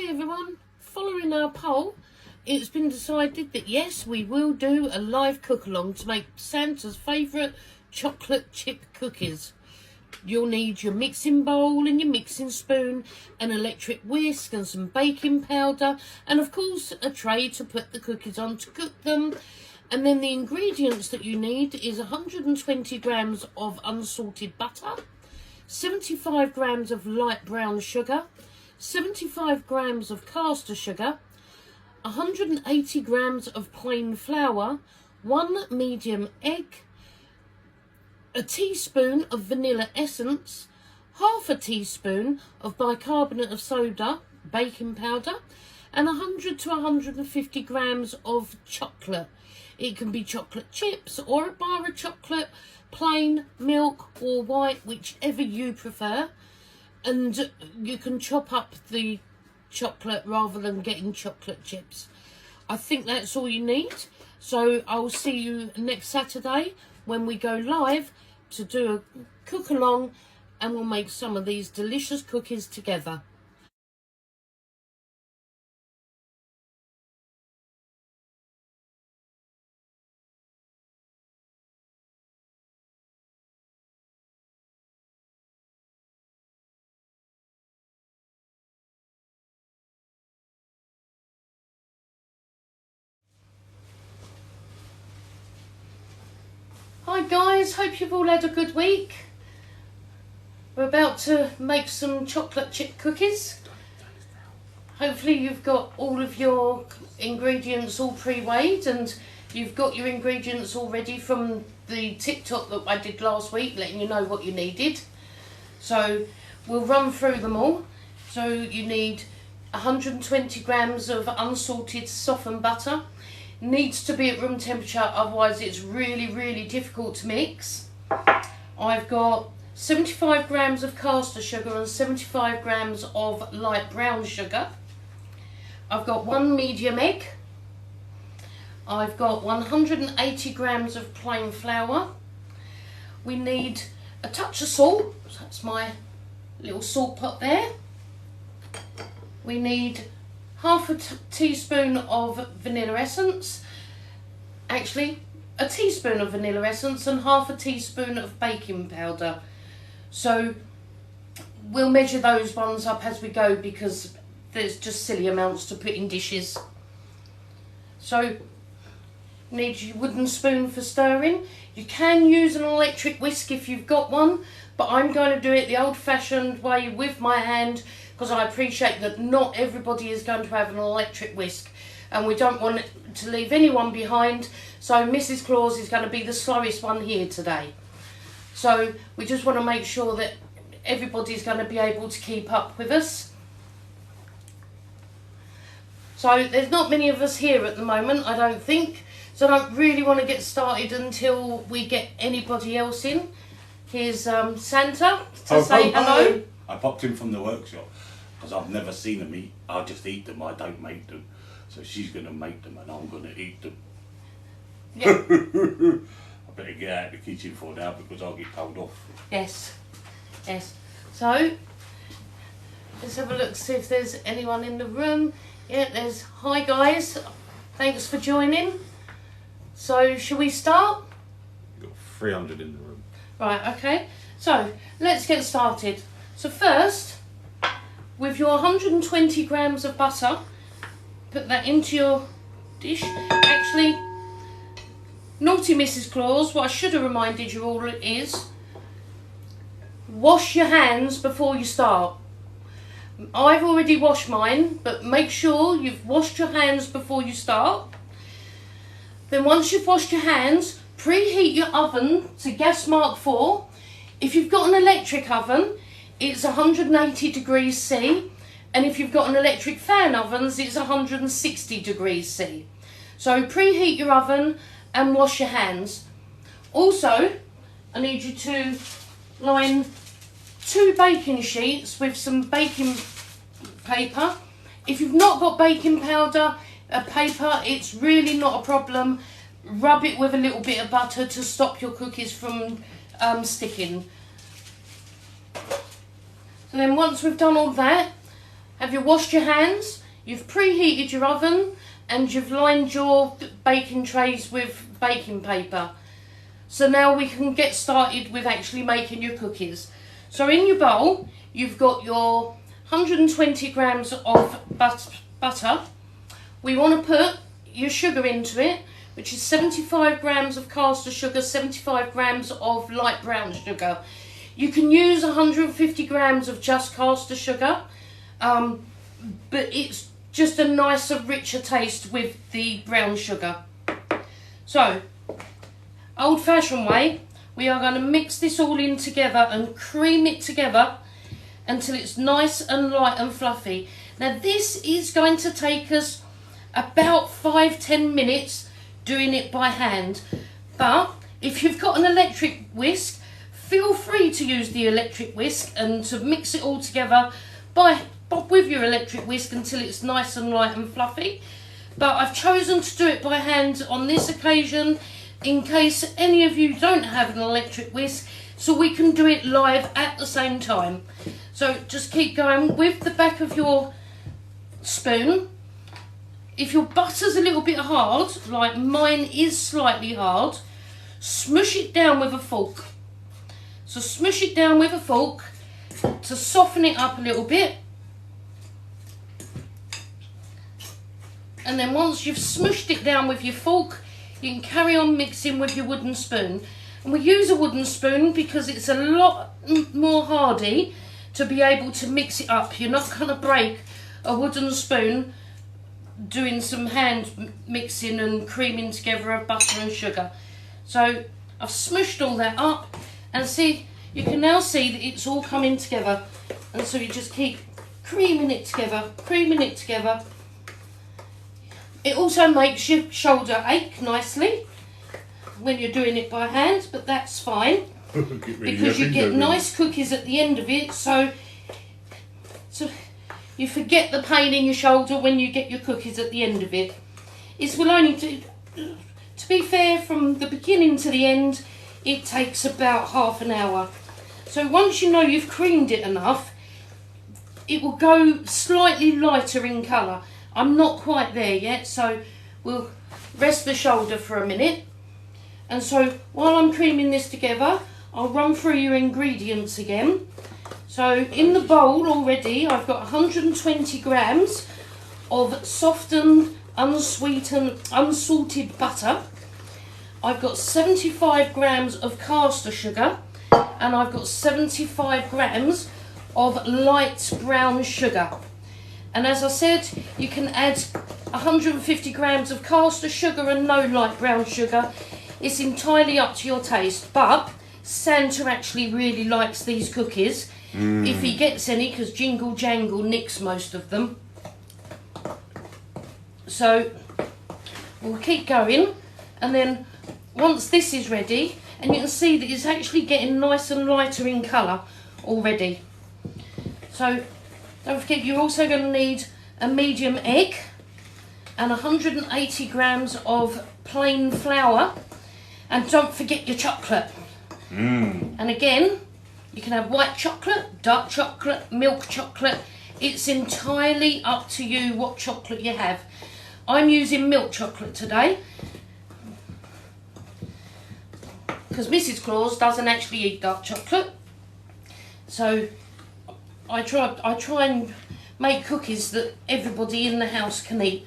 Hi everyone, following our poll, it's been decided that yes, we will do a live cook-along to make Santa's favourite chocolate chip cookies. You'll need your mixing bowl and your mixing spoon, an electric whisk and some baking powder, and of course a tray to put the cookies on to cook them. And then the ingredients that you need is 120 grams of unsalted butter, 75 grams of light brown sugar, 75 grams of caster sugar, 180 grams of plain flour, 1 medium egg, a teaspoon of vanilla essence, half a teaspoon of bicarbonate of soda, baking powder, and 100 to 150 grams of chocolate. It can be chocolate chips or a bar of chocolate, plain, milk or white, whichever you prefer. And you can chop up the chocolate rather than getting chocolate chips. I think that's all you need. So I'll see you next Saturday when we go live to do a cook along, and we'll make some of these delicious cookies together. Hi guys, hope you've all had a good week. We're about to make some chocolate chip cookies. Hopefully you've got all of your ingredients all pre-weighed and you've got your ingredients all ready from the TikTok that I did last week, letting you know what you needed. So we'll run through them all. So you need 120 grams of unsalted softened butter. Needs to be at room temperature, otherwise it's really difficult to mix. I've got 75 grams of caster sugar and 75 grams of light brown sugar. I've got 1 medium egg. I've got 180 grams of plain flour. We need a touch of salt, so that's my little salt pot there. We need half a teaspoon of vanilla essence, actually a teaspoon of vanilla essence and half a teaspoon of baking powder. So we'll measure those ones up as we go because there's just silly amounts to put in dishes. So you need your wooden spoon for stirring. You can use an electric whisk if you've got one, but I'm going to do it the old-fashioned way with my hand, because I appreciate that not everybody is going to have an electric whisk and we don't want to leave anyone behind. So Mrs. Claus is going to be the slowest one here today. So we just want to make sure that everybody's going to be able to keep up with us. So there's not many of us here at the moment, I don't think. So I don't really want to get started until we get anybody else in. Here's Santa to say hello. I popped in from the workshop because I've never seen them eat. I just eat them, I don't make them. So she's going to make them and I'm going to eat them. Yeah. I better get out of the kitchen for now because I'll get told off. Yes, yes. So let's have a look, see if there's anyone in the room. Yeah, there's, hi guys, thanks for joining. So shall we start? You've got 300 in the room. Right, okay. So let's get started. So first, with your 120 grams of butter, put that into your dish. Actually, naughty Mrs. Claus, what I should have reminded you all is, wash your hands before you start. I've already washed mine, but make sure you've washed your hands before you start. Then once you've washed your hands, preheat your oven to gas mark 4. If you've got an electric oven, it's 180 degrees C, and if you've got an electric fan ovens, it's 160 degrees C. So preheat your oven and wash your hands. Also, I need you to line 2 baking sheets with some baking paper. If you've not got baking powder, paper, it's really not a problem. Rub it with a little bit of butter to stop your cookies from sticking. So then once we've done all that, Have you washed your hands? You've preheated your oven and you've lined your baking trays with baking paper. So now we can get started with actually making your cookies. So in your bowl, you've got your 120 grams of butter. We want to put your sugar into it, which is 75 grams of caster sugar, 75 grams of light brown sugar. You can use 150 grams of just caster sugar, but it's just a nicer, richer taste with the brown sugar. So, old-fashioned way, we are going to mix this all in together and cream it together until it's nice and light and fluffy. Now this is going to take us about 5-10 minutes doing it by hand, but if you've got an electric whisk, feel free to use the electric whisk and to mix it all together with your electric whisk until it's nice and light and fluffy. But I've chosen to do it by hand on this occasion in case any of you don't have an electric whisk, so we can do it live at the same time. So just keep going with the back of your spoon. If your butter's a little bit hard, like mine is slightly hard, smush it down with a fork. So smush it down with a fork to soften it up a little bit. And then once you've smushed it down with your fork, you can carry on mixing with your wooden spoon. And we use a wooden spoon because it's a lot more hardy to be able to mix it up. You're not going to break a wooden spoon doing some hand mixing and creaming together of butter and sugar. So I've smushed all that up, and see, you can now see that it's all coming together. And so you just keep creaming it together, creaming it together. It also makes your shoulder ache nicely when you're doing it by hand, but that's fine because you get nice cookies at the end of it, so you forget the pain in your shoulder when you get your cookies at the end of it. It will only to be fair, from the beginning to the end, it takes about half an hour. So once you know you've creamed it enough, it will go slightly lighter in colour. I'm not quite there yet, so we'll rest the shoulder for a minute. And so while I'm creaming this together, I'll run through your ingredients again. So in the bowl already, I've got 120 grams of softened, unsweetened, unsalted butter. I've got 75 grams of caster sugar, and I've got 75 grams of light brown sugar. And as I said, you can add 150 grams of caster sugar and no light brown sugar. It's entirely up to your taste, but Santa actually really likes these cookies. If he gets any, because Jingle Jangle nicks most of them. So we'll keep going, and then once this is ready, and you can see that it's actually getting nice and lighter in colour already. So don't forget, you're also going to need a medium egg and 180 grams of plain flour, and don't forget your chocolate. And again, you can have white chocolate, dark chocolate, milk chocolate. It's entirely up to you what chocolate you have. I'm using milk chocolate today because Mrs. Claus doesn't actually eat dark chocolate. So I try and make cookies that everybody in the house can eat.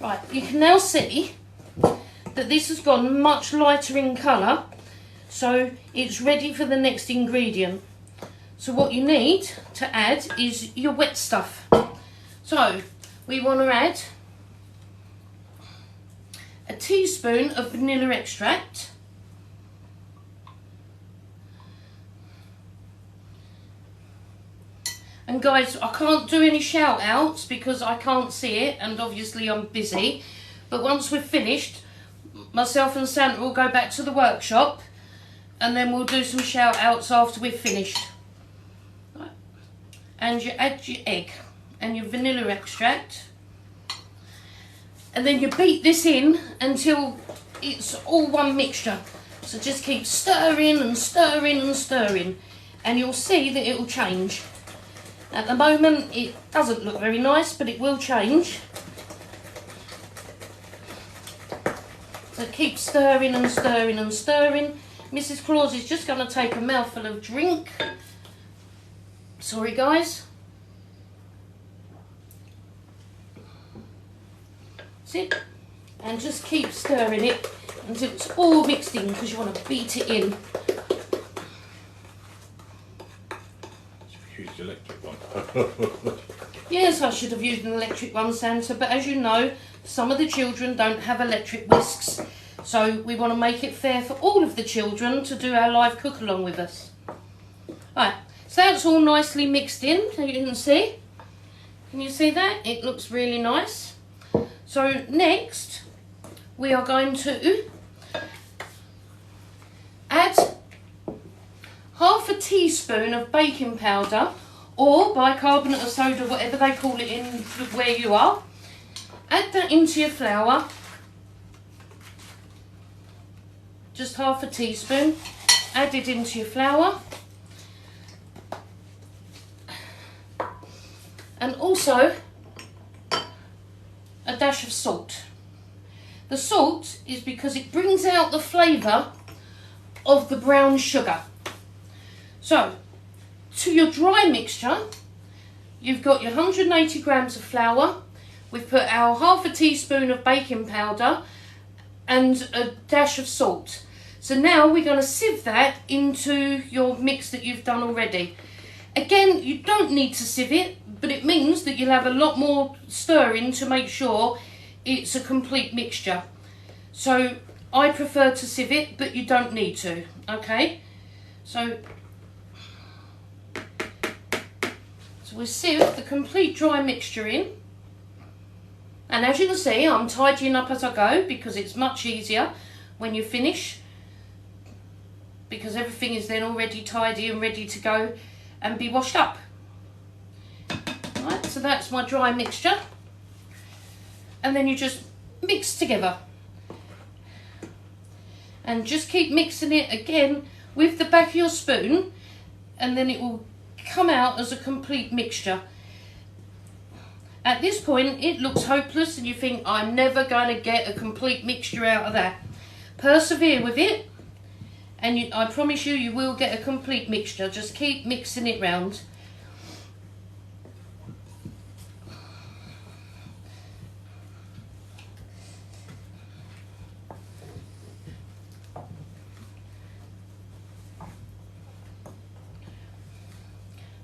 Right, you can now see that this has gone much lighter in colour, so it's ready for the next ingredient. So what you need to add is your wet stuff. So we want to add a teaspoon of vanilla extract, and guys, I can't do any shout outs because I can't see it, and obviously I'm busy, but once we've finished, myself and Santa will go back to the workshop, and then we'll do some shout outs after we've finished. Right. And you add your egg and your vanilla extract, and then you beat this in until it's all one mixture. So just keep stirring and stirring and stirring, and you'll see that it will change. At the moment it doesn't look very nice, but it will change. So keep stirring and stirring and stirring. Mrs. Claus is just going to take a mouthful of drink. Sorry guys. That's it. And just keep stirring it until it's all mixed in, because you want to beat it in. Use the electric one. Yes, I should have used an electric one, Santa, but as you know, some of the children don't have electric whisks, so we want to make it fair for all of the children to do our live cook along with us. Right, so that's all nicely mixed in, so you can see. Can you see that? It looks really nice. So next, we are going to add half a teaspoon of baking powder or bicarbonate of soda, whatever they call it in where you are. Add that into your flour, just half a teaspoon. Add it into your flour. And also a dash of salt. The salt is because it brings out the flavour of the brown sugar. So, to your dry mixture, you've got your 180 grams of flour. We've put our half a teaspoon of baking powder and a dash of salt. So now we're going to sieve that into your mix that you've done already. Again, you don't need to sieve it, but it means that you'll have a lot more stirring to make sure it's a complete mixture. So I prefer to sieve it, but you don't need to, okay? So we'll sieve the complete dry mixture in. And as you can see, I'm tidying up as I go because it's much easier when you finish, because everything is then already tidy and ready to go and be washed up. Right, so that's my dry mixture. And then you just mix together. And just keep mixing it again with the back of your spoon, and then it will come out as a complete mixture. At this point it looks hopeless and you think, I'm never going to get a complete mixture out of that. Persevere with it and I promise you, you will get a complete mixture. Just keep mixing it round.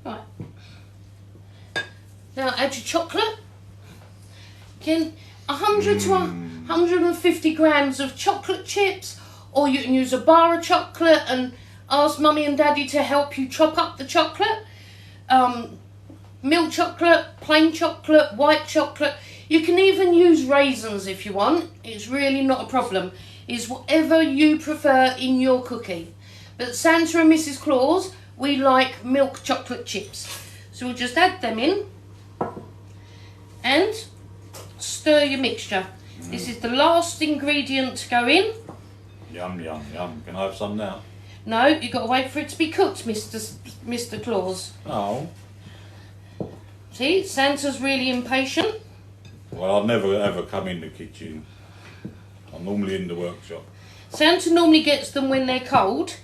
Right. Now add your chocolate. Again, 100 to 150 grams of chocolate chips, or you can use a bar of chocolate and ask Mummy and Daddy to help you chop up the chocolate. Milk chocolate, plain chocolate, white chocolate. You can even use raisins if you want. It's really not a problem. It's whatever you prefer in your cookie. But Santa and Mrs. Claus, we like milk chocolate chips. So we'll just add them in and stir your mixture. This is the last ingredient to go in. Yum, yum, yum. Can I have some now? No, you've got to wait for it to be cooked, Mr. Claus. Oh. See, Santa's really impatient. Well, I've never ever come in the kitchen. I'm normally in the workshop. Santa normally gets them when they're cold.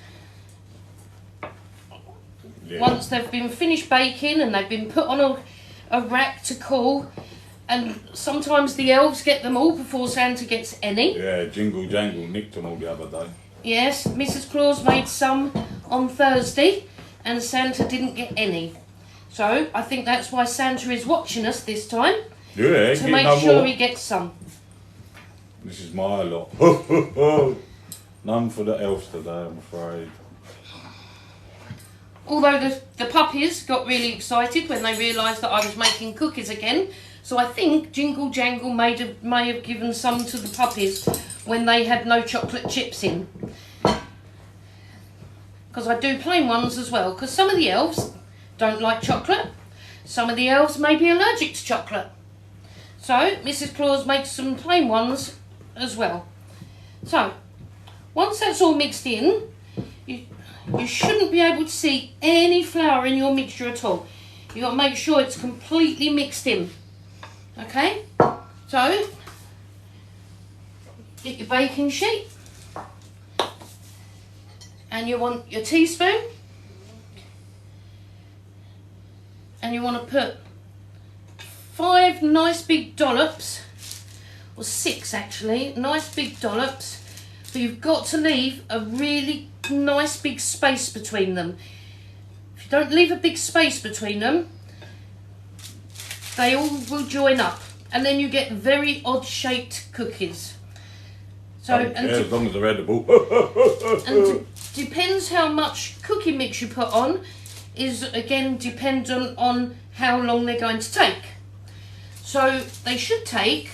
Yeah. Once they've been finished baking and they've been put on a rack to cool. And sometimes the elves get them all before Santa gets any. Yeah, Jingle Jangle nicked them all the other day. Yes, Mrs. Claus made some on Thursday and Santa didn't get any. So I think that's why Santa is watching us this time. Yeah, to make sure he gets some. This is my lot. None for the elves today, I'm afraid. Although the puppies got really excited when they realised that I was making cookies again. So I think Jingle Jangle may have given some to the puppies when they had no chocolate chips in. Because I do plain ones as well. Because some of the elves don't like chocolate. Some of the elves may be allergic to chocolate. So Mrs. Claus makes some plain ones as well. So once that's all mixed in, you shouldn't be able to see any flour in your mixture at all. You got to make sure it's completely mixed in. Okay, so get your baking sheet, and you want your teaspoon, and you want to put 5 nice big dollops, or 6 actually, nice big dollops, but you've got to leave a really nice big space between them. If you don't leave a big space between them, they all will join up, and then you get very odd shaped cookies. So, as long as they're edible. and depends how much cooking mix you put on, is again dependent on how long they're going to take. So they should take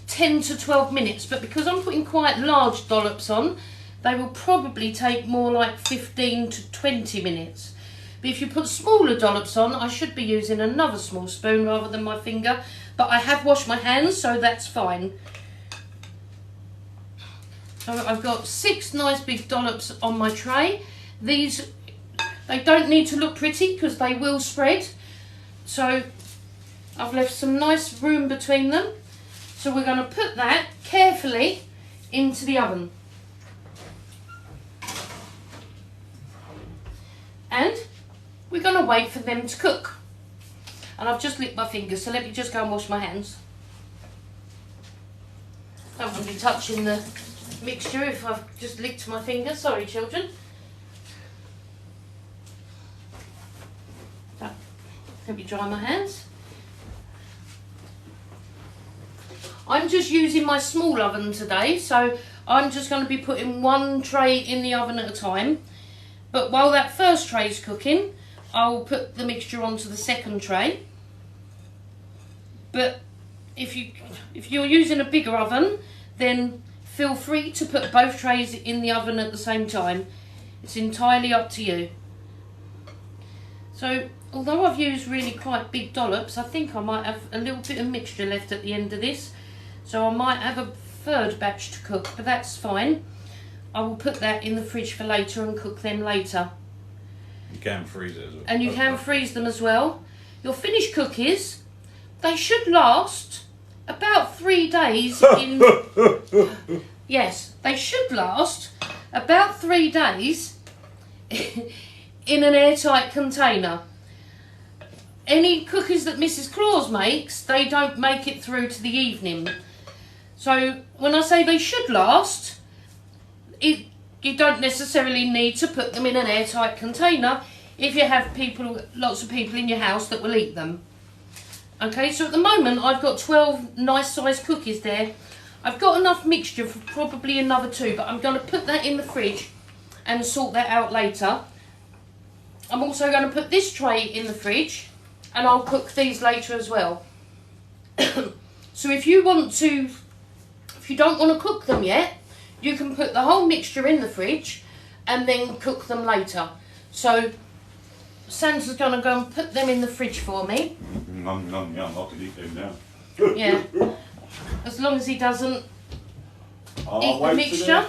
10 to 12 minutes, but because I'm putting quite large dollops on, they will probably take more like 15 to 20 minutes. But if you put smaller dollops on, I should be using another small spoon rather than my finger, but I have washed my hands, so that's fine. So I've got 6 nice big dollops on my tray. These, they don't need to look pretty because they will spread. So I've left some nice room between them. So we're going to put that carefully into the oven. And we're going to wait for them to cook. And I've just licked my fingers, so let me just go and wash my hands. Don't want to be touching the mixture if I've just licked my finger. Sorry, children. So, let me dry my hands. I'm just using my small oven today, so I'm just going to be putting 1 tray in the oven at a time. But while that first tray is cooking, I'll put the mixture onto the second tray. But if you're using a bigger oven, then feel free to put both trays in the oven at the same time. It's entirely up to you. So, although I've used really quite big dollops, I think I might have a little bit of mixture left at the end of this. So I might have a third batch to cook, but that's fine. I will put that in the fridge for later and cook them later. You can freeze it as well. And you can freeze them as well. Your finished cookies, they should last about 3 days in... Yes, they should last about 3 days in an airtight container. Any cookies that Mrs. Claus makes, they don't make it through to the evening. So when I say they should last, you don't necessarily need to put them in an airtight container if you have lots of people in your house that will eat them. Okay, so at the moment I've got 12 nice sized cookies there. I've got enough mixture for probably another 2, but I'm going to put that in the fridge and sort that out later. I'm also going to put this tray in the fridge and I'll cook these later as well. So if you don't want to cook them yet, you can put the whole mixture in the fridge and then cook them later. So Santa's going to go and put them in the fridge for me. Yum, yum, yum. I can eat them now. Yeah. As long as he doesn't eat the mixture.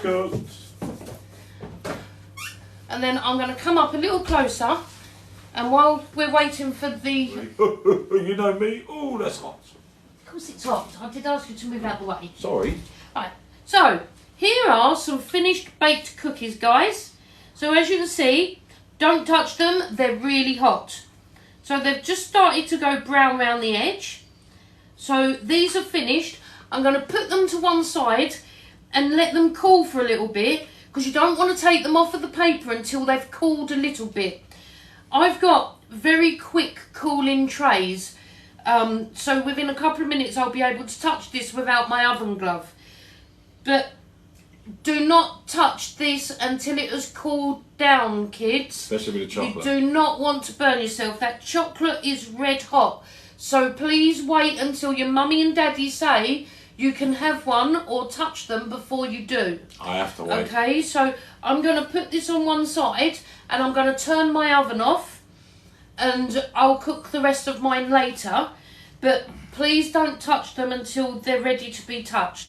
And then I'm going to come up a little closer, and while we're waiting for the... You know me? Oh, that's hot. Of course it's hot. I did ask you to move out the way. Sorry. Right. So, here are some finished baked cookies, guys. So as you can see, don't touch them. They're really hot. So they've just started to go brown around the edge. So these are finished. I'm going to put them to one side and let them cool for a little bit, because you don't want to take them off of the paper until they've cooled a little bit. I've got very quick cooling trays, so within a couple of minutes I'll be able to touch this without my oven glove. But do not touch this until it has cooled down, kids. Especially with the chocolate. You do not want to burn yourself. That chocolate is red hot. So please wait until your mummy and daddy say you can have one or touch them before you do. I have to wait. Okay, so I'm going to put this on one side and I'm going to turn my oven off and I'll cook the rest of mine later. But please don't touch them until they're ready to be touched.